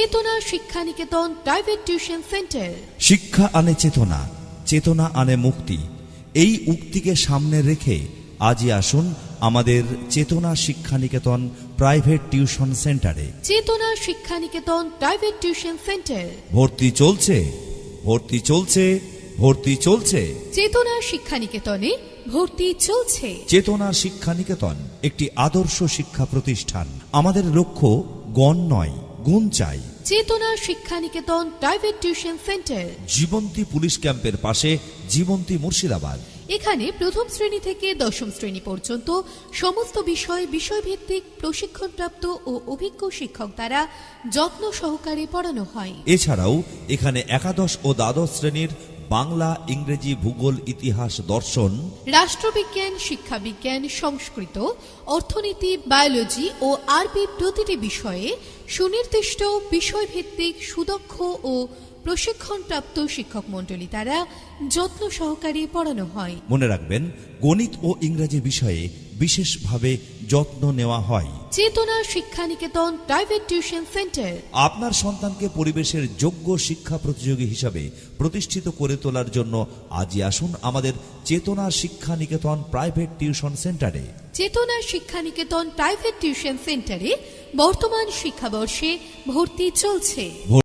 চেতনা Shiksha Niketan private tuition centre. শিক্ষা আনে চেতনা, চেতনা আনে মুক্তি। এই উক্তিকে সামনে রেখে আজই আসুন আমাদের চেতনা শিক্ষা নিকেতন প্রাইভেট টিউশন সেন্টারে। চেতনা Shiksha Niketan private tuition centre. ভর্তি চলছে, ভর্তি চলছে, ভর্তি চলছে। চেতনা শিক্ষা নিকেতনে ভর্তি চলছে। চেতনা শিক্ষা নিকেতন একটি আদর্শ শিক্ষা প্রতিষ্ঠান। আমাদের লক্ষ্য গণ নয়, গুণ চাই। Chetana Shiksha Niketan private tuition centre. Jibanti police ক্যাম্পের পাশে, জীবন্তী মুর্শিদাবাদ। এখানে প্রথম শ্রেণী থেকে দশম শ্রেণী পর্যন্ত সমস্ত বিষয়ভিত্তিক প্রশিক্ষণপ্রাপ্ত ও অভিজ্ঞ শিক্ষক দ্বারা যত্ন সহকারে পড়ানো হয়। এছাড়াও এখানে একাদশ ও দ্বাদশ শ্রেণীর বাংলা, ইংরেজি, ভূগোল, ইতিহাস, দর্শন, রাষ্ট্রবিজ্ঞান, শিক্ষাবিজ্ঞান, সংস্কৃত, অর্থনীতি, বায়োলজি ও আরবি প্রতিটি বিষয়ে সুনির্দিষ্ট বিষয়ভিত্তিক সুদক্ষ ও প্রশিক্ষণপ্রাপ্ত শিক্ষক মণ্ডলী দ্বারা যত্ন সহকারে পড়ানো হয়। মনে রাখবেন, গণিত ও ইংরেজি বিষয়ে বিশেষভাবে যত্ন নেওয়া হয়। চেতনা Shiksha Niketan private tuition centre. আপনার সন্তানকে পরিবেশের যোগ্য শিক্ষা প্রতিযোগী হিসাবে প্রতিষ্ঠিত করে তোলার জন্য আজই আসুন আমাদের চেতনা শিক্ষা নিকেতন প্রাইভেট টিউশন সেন্টারে। চেতনা শিক্ষা নিকেতন প্রাইভেট টিউশন সেন্টারে বর্তমান শিক্ষাবর্ষে ভর্তি চলছে।